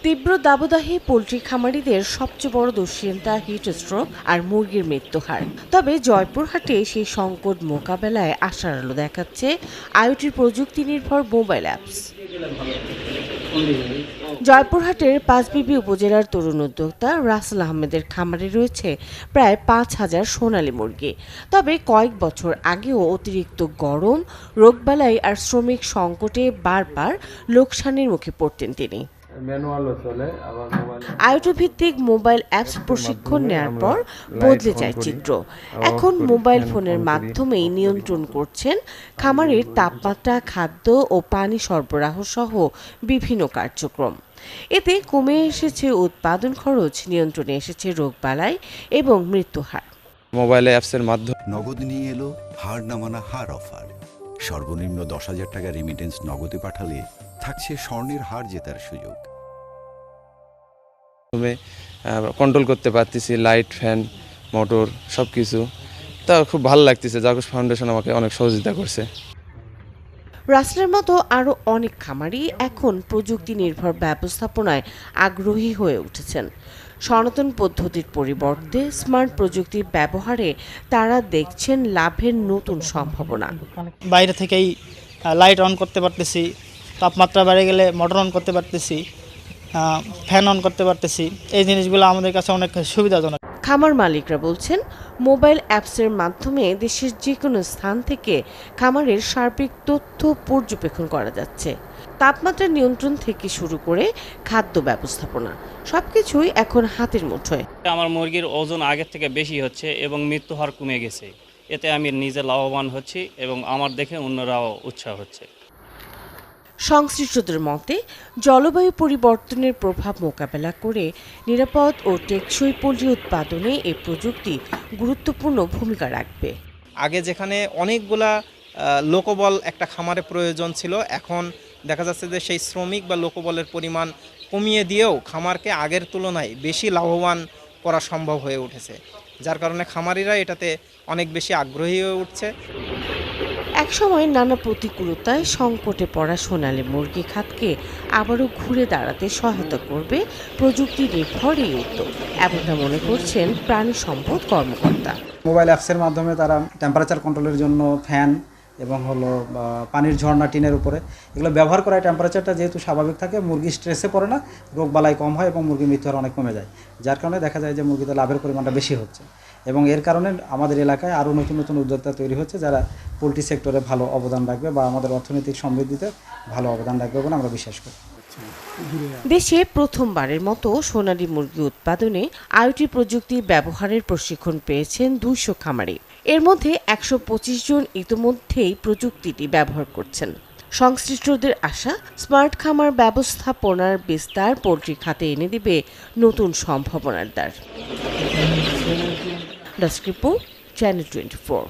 তীব্র দাবদাহে পোল্ট্রি খামারিদের সবচেয়ে বড় দুশ্চিন্তা হিট স্ট্রোক আর মুরগির মৃত্যুহার। তবে জয়পুরহাটে সেই সংকট মোকাবেলায় আশার আলো দেখাচ্ছে আইওটি প্রযুক্তি নির্ভর মোবাইল অ্যাপস। জয়পুরহাটের পাঁচবিবি উপজেলার তরুণ উদ্যোক্তা রাসেল আহমেদের খামারে রয়েছে প্রায় ৫,০০০ সোনালী মুরগি। তবে কয়েক বছর আগেও অতিরিক্ত গরম, রোগবালাই আর শ্রমিক সংকটে বারবার লোকসানের মুখে পড়তেন তিনি। আইওটি ভিত্তিক মোবাইল অ্যাপস প্রশিক্ষণ নেয়ার পর বদলে যায় চিত্র। এখন মোবাইল ফোনের মাধ্যমেই নিয়ন্ত্রণ করছেন খামারের তাপমাত্রা, খাদ্য ও পানি সরবরাহ সহ বিভিন্ন কার্যক্রম। এতে কমে এসেছে উৎপাদন খরচ, নিয়ন্ত্রণে এসেছে রোগবালাই এবং মৃত্যুহার। মোবাইল অ্যাপসের মাধ্যমে নগদ নিয়ে এলো হার না মানা হার অফার। সর্বনিম্ন 10,000 টাকা রেমিটেন্স নগদে পাঠালে থাকছে স্বর্ণের হার জেতার সুযোগ। কন্ট্রোল করতে পারতেছি, লাইট, ফ্যান, মোটর সবকিছু। তা খুব ভালো লাগতেছে। জাকুশ ফাউন্ডেশন আমাকে অনেক সহযোগিতা করছে। রাসেলের মতো আরও অনেক খামারি এখন প্রযুক্তি নির্ভর ব্যবস্থাপনায় আগ্রহী হয়ে উঠেছেন। সনাতন পদ্ধতির পরিবর্তে স্মার্ট প্রযুক্তির ব্যবহারে তারা দেখছেন লাভের নতুন সম্ভাবনা। বাইরে থেকেই লাইট অন করতে পারতেছি, তাপমাত্রা বেড়ে গেলে মোটর অন করতে পারতেছি, ফ্যান অন করতে পারতেছি। এই জিনিসগুলো আমাদের কাছে অনেক সুবিধাজনক। খামার মালিকরা বলছেন, মোবাইল অ্যাপসের মাধ্যমে দেশের যে কোনো স্থান থেকে খামারের সার্বিক তথ্য পর্যবেক্ষণ করা যাচ্ছে। তাপমাত্রা নিয়ন্ত্রণ থেকে শুরু করে খাদ্য ব্যবস্থাপনা, সবকিছুই এখন হাতের মুঠোয়। আমার মুরগির ওজন আগের থেকে বেশি হচ্ছে এবং মৃত্যু হার কমে গেছে। এতে আমি নিজে লাভবান হচ্ছি এবং আমার দেখে অন্যরাও উৎসাহ হচ্ছে। সংশ্লিষ্টদের মতে, জলবায়ু পরিবর্তনের প্রভাব মোকাবেলা করে নিরাপদ ও টেকসই পোল্ট্রি উৎপাদনে এই প্রযুক্তি গুরুত্বপূর্ণ ভূমিকা রাখবে। আগে যেখানে অনেকগুলা লোকবল একটা খামারে প্রয়োজন ছিল, এখন দেখা যাচ্ছে যে সেই শ্রমিক বা লোকবলের পরিমাণ কমিয়ে দিয়েও খামারকে আগের তুলনায় বেশি লাভবান করা সম্ভব হয়ে উঠেছে, যার কারণে খামারিরা এটাতে অনেক বেশি আগ্রহী হয়ে উঠছে। একসময় নানা প্রতিকূলতায় সংকটে পড়া সোনালী মুরগি খাতকে আবারও ঘুরে দাঁড়াতে সহায়তা করবে প্রযুক্তি নির্ভর এই উদ্যোগ, এমনটা মনে করছেন প্রাণী সম্পদ কর্মকর্তা। মোবাইল অ্যাপসের মাধ্যমে তারা টেম্পারেচার কন্ট্রোলের জন্য ফ্যান এবং পানির ঝর্ণা টিনের উপরে এগুলো ব্যবহার করায় টেম্পারেচারটা যেহেতু স্বাভাবিক থাকে, মুরগি স্ট্রেসে পড়ে না, রোগবালাই কম হয় এবং মুরগির মৃত্যুহার অনেক কমে যায়, যার কারণে দেখা যায় যে মুরগিতে লাভের পরিমাণটা বেশি হচ্ছে। এবং এর কারণে আমাদের এলাকায় আরও নতুন নতুন উদ্যোক্তা তৈরি হচ্ছে, যারা পোলট্রি সেক্টরে ভালো অবদান রাখবে বা আমাদের অর্থনৈতিক সমৃদ্ধিতে ভালো অবদান রাখবে বলে আমরা বিশ্বাস করি। দেশে প্রথমবারের মতো সোনালী মুরগি উৎপাদনে আইওটি প্রযুক্তি ব্যবহারের প্রশিক্ষণ পেয়েছেন 200 খামারি। এর মধ্যে 125 জন ইতিমধ্যেই প্রযুক্তিটি ব্যবহার করছেন। সংশ্লিষ্টদের আশা, স্মার্ট খামার ব্যবস্থাপনার বিস্তার পোল্ট্রি খাতে এনে দিবে নতুন সম্ভাবনার দ্বার। Desk report, channel 24।